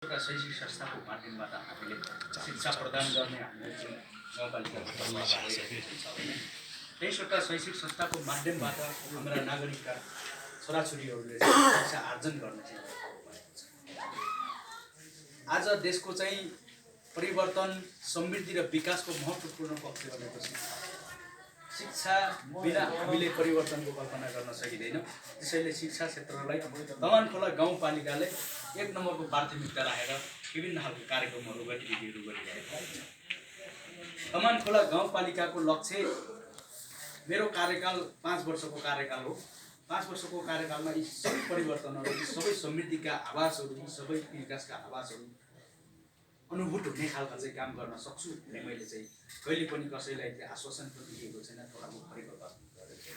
एउटा शैक्षिक संस्थाको माध्यमबाट हामीले शिक्षा प्रदान गर्ने हामीले जुन गाउँपालिकाको तर्फबाट भइरहेको छ होइन, 23वटा शैक्षिक संस्थाको माध्यमबाट हाम्रा नागरिकका छोराछोरीहरूले शिक्षा आर्जन गर्ने चाहिँ भएको छ। आज देशको चाहिँ परिवर्तन, समृद्धि र विकासको महत्त्वपूर्ण पक्ष बनेपछि शिक्षा बिना हामीले परिवर्तनको कल्पना गर्न सकिँदैन। त्यसैले शिक्षा क्षेत्रलाई तमानखोला गाउँपालिकाले 1 नम्बरको प्राथमिकता राखेर विभिन्न खालको कार्यक्रमहरू गतिविधिहरू गरिरहेको छ। तमानखोला गाउँपालिकाको लक्ष्य मेरो कार्यकाल 5 वर्षको कार्यकाल हो। 5 वर्षको कार्यकालमा यी सबै परिवर्तनहरू, यी सबै समृद्धिका आवाजहरू, यी सबै विकासका आवाजहरू अनुभूत हुने खालका चाहिँ काम गर्न सक्छु भन्ने मैले चाहिँ कहिले पनि कसैलाई चाहिँ आश्वासन पनि दिएको छैन, थोडा म परिवर्तन गरेको छु।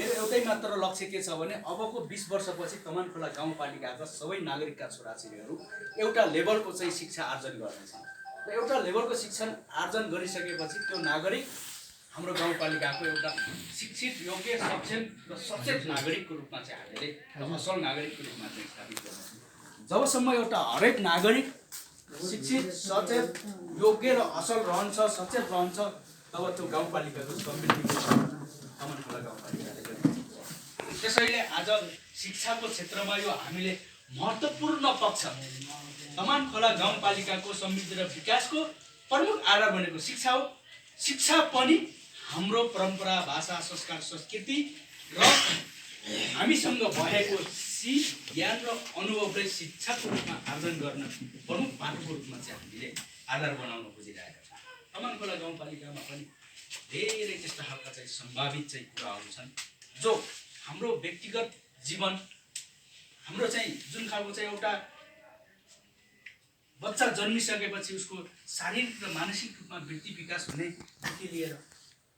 मेरो एउटै मात्र लक्ष्य के छ भने अबको 20 वर्षपछि तमानखोला गाउँपालिकाका सबै नागरिकका छोराछोरीहरू एउटा लेभलको चाहिँ शिक्षा आर्जन गर्नेछन् र एउटा लेभलको शिक्षा आर्जन गरिसकेपछि त्यो नागरिक हाम्रो गाउँपालिकाको एउटा शिक्षित, योग्य, सक्षम र सचेत नागरिकको रूपमा चाहिँ हामीले असल नागरिकको रूपमा चाहिँ स्थापित गर्छौँ। जबसम्म एउटा हरेक नागरिक शिक्षित, सचेत, योग्य र असल रहन्छ, सचेत रहन्छ, तब त्यो गाउँपालिकाको समृद्धिको तमानखोला गाउँपालिकाले गर्छ। त्यसैले आज शिक्षाको क्षेत्रमा यो हामीले महत्त्वपूर्ण पक्ष तमानखोला गाउँपालिकाको समृद्धि र विकासको प्रमुख आधार भनेको शिक्षा हो। शिक्षा पनि हाम्रो परम्परा, भाषा, संस्कार, संस्कृति र हामीसँग भएको सिप, ज्ञान र अनुभवलाई शिक्षाको रूपमा आर्जन गर्न प्रमुख बाटोको रूपमा चाहिँ हामीले आधार बनाउन खोजिरहेका छौँ। तमानखोला गाउँपालिकामा पनि धेरै त्यस्ता खालका चाहिँ सम्भावित चाहिँ कुराहरू छन् जो हाम्रो व्यक्तिगत जीवन, हाम्रो चाहिँ जुन खालको चाहिँ एउटा बच्चा जन्मिसकेपछि उसको शारीरिक र मानसिक रूपमा वृद्धि विकास हुनेदेखि लिएर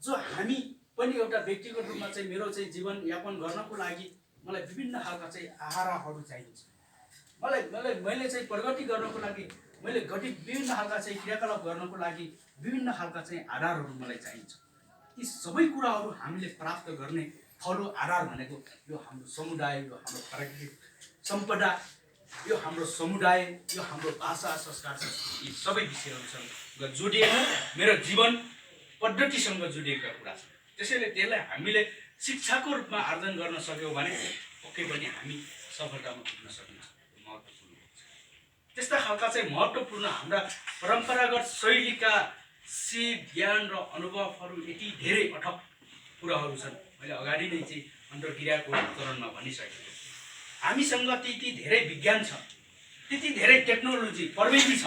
जो हामी पनि एउटा व्यक्तिगत रूपमा चाहिँ मेरो चाहिँ जीवनयापन गर्नको लागि मलाई विभिन्न खालका चाहिँ आहाराहरू चाहिन्छ। मैले चाहिँ प्रगति गर्नको लागि, मैले विभिन्न खालका चाहिँ क्रियाकलाप गर्नको लागि विभिन्न खालका चाहिँ आधारहरू मलाई चाहिन्छ। यी सबै कुराहरू हामीले प्राप्त गर्ने ठलो आधार भनेको यो हाम्रो समुदाय, यो हाम्रो प्राकृतिक सम्पदा, यो हाम्रो समुदाय, यो हाम्रो भाषा, संस्कार, यी सबै विषयहरूसँग जोडिएको मेरो जीवन पद्धतिसँग जोडिएका कुरा छ। त्यसैले त्यसलाई हामीले शिक्षाको रूपमा आर्जन गर्न सक्यौँ भने पक्कै पनि हामी सफलतामा पुग्न सकिन्छ। महत्त्वपूर्ण त्यस्ता खालका चाहिँ महत्त्वपूर्ण हाम्रा परम्परागत शैलीका सिप, ज्ञान र अनुभवहरू यति धेरै अथक कुराहरू छन्। मैले अगाडि नै चाहिँ अन्तर्क्रियाको चरणमा भनिसकेको। हामीसँग त्यति धेरै विज्ञान छ, त्यति धेरै टेक्नोलोजी, प्रविधि छ,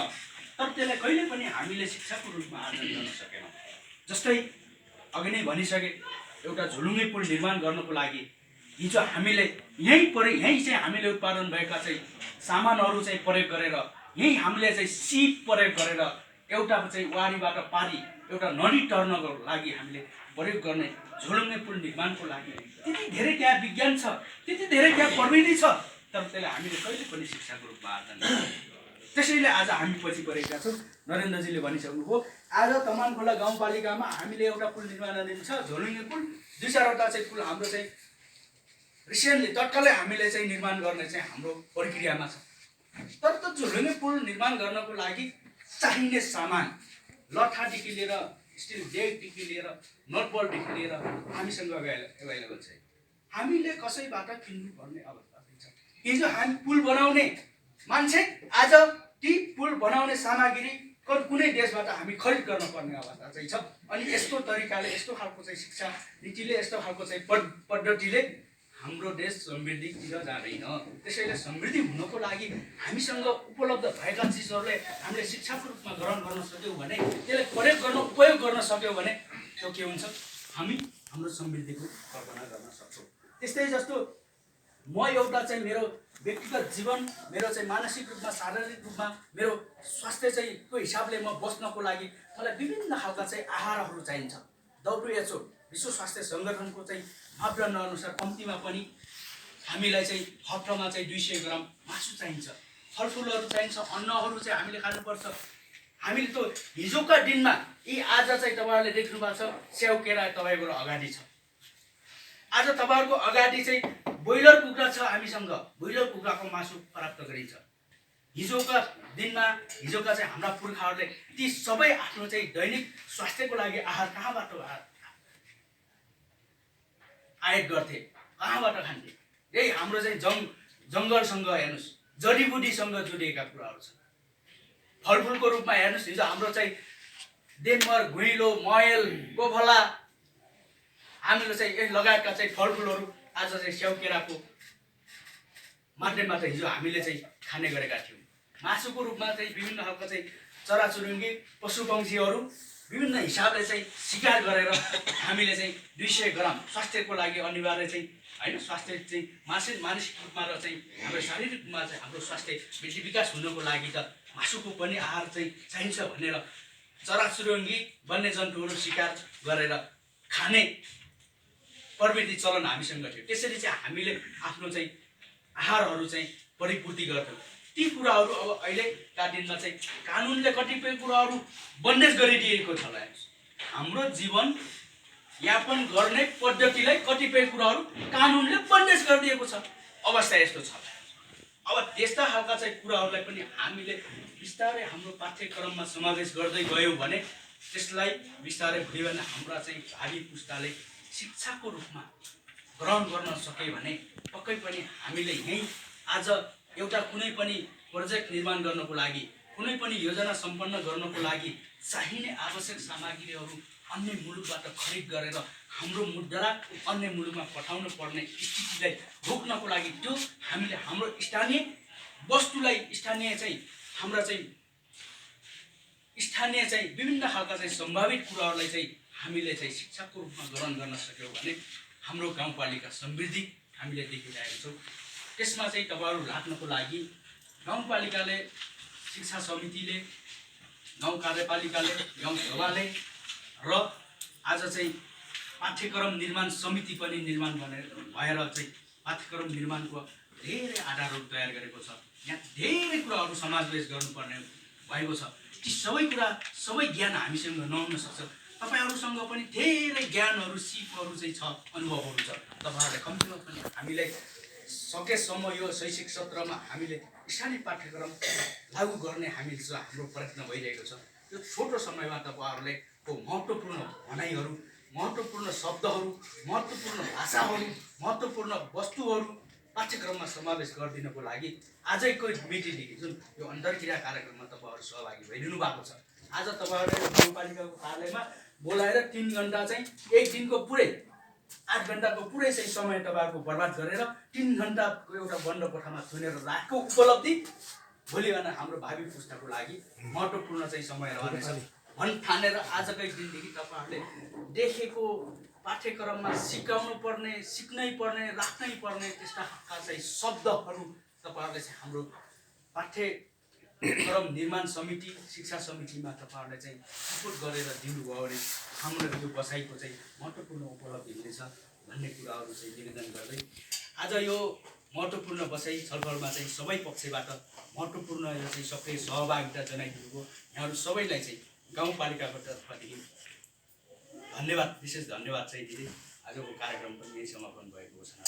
तर त्यसलाई कहिले पनि हामीले शिक्षाको रूपमा आर्जन गर्न सकेनौँ। जस्तै अघि नै भनिसके, एउटा झुलुङ्गे पुल निर्माण गर्नको लागि हिजो हामीले यहीँ चाहिँ हामीले उत्पादन भएका चाहिँ सामानहरू चाहिँ प्रयोग गरेर, यहीँ हामीले चाहिँ सिप प्रयोग गरेर एउटा चाहिँ वारीबाट पारी एउटा नदी टर्नको लागि हामीले प्रयोग गर्ने झुलुङ्गे पुल निर्माणको लागि त्यति धेरै त्यहाँ विज्ञान छ, त्यति धेरै त्यहाँ प्रविधि छ, तर त्यसलाई हामीले कहिले पनि शिक्षाको रूपमा आर्जन गर्दैनौँ। त्यसैले आज हामी पछि परेका छौँ। नरेन्द्रजीले भनिसक्नुभयो, आज तमानखोला गाउँपालिकामा हामीले एउटा पुल निर्माणाधीन छ, झोलुङ्गे पुल। 2-4वटा चाहिँ पुल हाम्रो चाहिँ रिसेन्टली तत्कालै हामीले चाहिँ निर्माण गर्ने चाहिँ हाम्रो प्रक्रियामा छ। तर त्यो झोलुङ्गे पुल निर्माण गर्नको लागि चाहिने सामान, लट्ठादेखि लिएर स्टिल डेकदेखि लिएर नटबलदेखि लिएर हामीसँग एभाइलेबल छ। हामीले कसैबाट किन्नुपर्ने अवस्था छ। हिजो हामी पुल बनाउने मान्छे, आज ती पुल बनाउने सामग्री कुनै देशबाट हामी खरिद गर्नुपर्ने अवस्था चाहिँ छ। अनि यस्तो तरिकाले, यस्तो खालको चाहिँ शिक्षा नीतिले, यस्तो खालको चाहिँ पद्धतिले हाम्रो देश समृद्धितिर जाँदैन। त्यसैले समृद्धि हुनको लागि हामीसँग उपलब्ध भएका चिजहरूलाई हामीले शिक्षाको रूपमा ग्रहण गर्न सक्यौँ भने, त्यसलाई प्रयोग गर्न, उपयोग गर्न सक्यौँ भने त्यो के हुन्छ, हामी हाम्रो समृद्धिको कल्पना गर्न सक्छौँ। त्यस्तै जस्तो म एउटा चाहिँ मेरो व्यक्तिगत जीवन, मेरो चाहिँ मानसिक रूपमा, शारीरिक रूपमा मेरो स्वास्थ्य चाहिँ को हिसाबले म बस्नको लागि मलाई विभिन्न खालका चाहिँ आहारहरू चाहिन्छ। WHO विश्व स्वास्थ्य सङ्गठनको चाहिँ मापदण्ड अनुसार कम्तीमा पनि हामीलाई चाहिँ हप्तामा चाहिँ 200 ग्राम मासु चाहिन्छ, फलफुलहरू चाहिन्छ, अन्नहरू चाहिँ हामीले खानुपर्छ। हामीले त हिजोका दिनमा यी आज चाहिँ तपाईँहरूले देख्नु भएको छ स्याउ केरा तपाईँको अगाडि छ। आज तपाईँहरूको अगाडि चाहिँ ब्रोइलर कुखुरा छ, हामीसँग ब्रोइलर कुखुराको मासु प्राप्त गरिन्छ। हिजोका दिनमा हिजोका चाहिँ हाम्रा पुर्खाहरूले ती सबै आफ्नो चाहिँ दैनिक स्वास्थ्यको लागि आहार कहाँबाट आयात गर्थे, कहाँबाट खान्थे? यही हाम्रो चाहिँ जङ्गलसँग हेर्नुहोस्, जडीबुटीसँग जोडिएका कुराहरू छन्। फलफुलको रूपमा हेर्नुहोस्, हिजो हाम्रो चाहिँ देनमर, घुइलो, मयल, गोफला हामीले चाहिँ यही लगायतका चाहिँ फलफुलहरू आज चाहिँ स्याउकेराको माध्यमबाट हिजो हामीले चाहिँ खाने गरेका थियौँ। मासुको रूपमा चाहिँ विभिन्न खालका चाहिँ चराचुरुङ्गी पशुपक्षीहरू विभिन्न हिसाबले चाहिँ शिकार गरेर हामीले चाहिँ 200 ग्राम स्वास्थ्यको लागि अनिवार्य चाहिँ होइन, स्वास्थ्य चाहिँ मानसिक रूपमा र चाहिँ हाम्रो शारीरिक रूपमा चाहिँ हाम्रो स्वास्थ्य वृद्धि विकास हुनको लागि त मासुको पनि आहार चाहिँ चाहिन्छ भनेर चराचुरुङ्गी वन्यजन्तुहरू शिकार गरेर खाने प्रवृत्ति चलन हामीसँग थियो। त्यसरी चाहिँ हामीले आफ्नो चाहिँ आहारहरू चाहिँ परिपूर्ति गर्थ्यौँ। ती कुराहरू अब अहिलेका दिनमा चाहिँ कानुनले कतिपय कुराहरू बन्देज गरिदिएको छ। हाम्रो जीवन यापन गर्ने पद्धतिलाई कतिपय कुराहरू कानुनले बन्देज गरिदिएको छ। अवस्था यस्तो छ। अब त्यस्ता खालका चाहिँ कुराहरूलाई पनि हामीले बिस्तारै हाम्रो पाठ्यक्रममा समावेश गर्दै गयौँ भने त्यसलाई बिस्तारै भयो भने हाम्रा चाहिँ भावी पुस्ताले शिक्षाको रूपमा ग्रहण गर्न सके भने पक्कै पनि हामीले यहीँ आज एउटा कुनै पनि प्रोजेक्ट निर्माण गर्नको लागि, कुनै पनि योजना सम्पन्न गर्नको लागि चाहिने आवश्यक सामग्रीहरू अन्य मुलुकबाट खरिद गरेर हाम्रो मुद्रा अन्य मुलुकमा पठाउनु पर्ने स्थितिलाई रोक्नको लागि त्यो हामीले हाम्रो स्थानीय वस्तुलाई स्थानीय चाहिँ विभिन्न खालका चाहिँ सम्भावित कुराहरूलाई चाहिँ हामीले चाहिँ शिक्षाको रूपमा ग्रहण गर्न सक्यौँ भने हाम्रो गाउँपालिका समृद्धि हामीले देखिरहेका छौँ। त्यसमा चाहिँ तपाईँहरू लाग्नको लागि गाउँपालिकाले, शिक्षा समितिले, गाउँ कार्यपालिकाले, गाउँ सभाले र आज चाहिँ पाठ्यक्रम निर्माण समिति पनि निर्माण भएर चाहिँ पाठ्यक्रम निर्माणको धेरै आधारहरू तयार गरेको छ। यहाँ धेरै कुराहरू समावेश गर्नुपर्ने भएको छ। ती सबै कुरा, सबै ज्ञान हामीसँग नहुन सक्छ। तपाईँहरूसँग पनि धेरै ज्ञानहरू, सिपहरू चाहिँ छ, अनुभवहरू छ। तपाईँहरूले कम्तीमा पनि हामीलाई सकेसम्म यो शैक्षिक सत्रमा हामीले स्थानीय पाठ्यक्रम लागू गर्ने हाम्रो प्रयत्न भइरहेको छ। यो छोटो समयमा तपाईँहरूले महत्त्वपूर्ण भनाइहरू, महत्त्वपूर्ण शब्दहरू, महत्त्वपूर्ण भाषाहरू, महत्त्वपूर्ण वस्तुहरू पाठ्यक्रममा समावेश गरिदिनको लागि आजैको मिटिङदेखि जुन यो अन्तर्क्रिया कार्यक्रममा तपाईँहरू सहभागी भइदिनु भएको छ। आज तपाईँहरूले गाउँपालिकाको कार्यालयमा बोलाएर 3 घन्टा चाहिँ एक दिनको पुरै 8 घन्टाको पुरै चाहिँ समय तपाईँहरूको बर्बाद गरेर 3 घन्टाको एउटा बन्द कोठामा थुनेर राखेको उपलब्धि भोलि बिहान हाम्रो भावी पुस्ताको लागि महत्त्वपूर्ण चाहिँ समय रहनेछ ठानेर आजकै दिनदेखि तपाईँहरूले देखेको पाठ्यक्रममा सिकाउनु पर्ने, सिक्नै पर्ने, राख्नै पर्ने त्यस्ता चाहिँ शब्दहरू तपाईँहरूले चाहिँ हाम्रो पाठ्यक्रम निर्माण समिति, शिक्षा समितिमा तपाईँहरूले चाहिँ सपोर्ट गरेर दिनुभयो भने हाम्रो यो बसाइको चाहिँ महत्त्वपूर्ण उपलब्धि हुनेछ भन्ने कुराहरू चाहिँ निवेदन गर्दै आज यो महत्त्वपूर्ण बसाइ छलफलमा चाहिँ सबै पक्षबाट महत्त्वपूर्ण यो चाहिँ सक्रिय सहभागिता जनाइदिनुभयो। यहाँहरू सबैलाई चाहिँ गाउँपालिकाको तर्फदेखि धन्यवाद, विशेष धन्यवाद चाहिँ दिँदै आजको कार्यक्रम पनि यही समापन भएको घोषणा।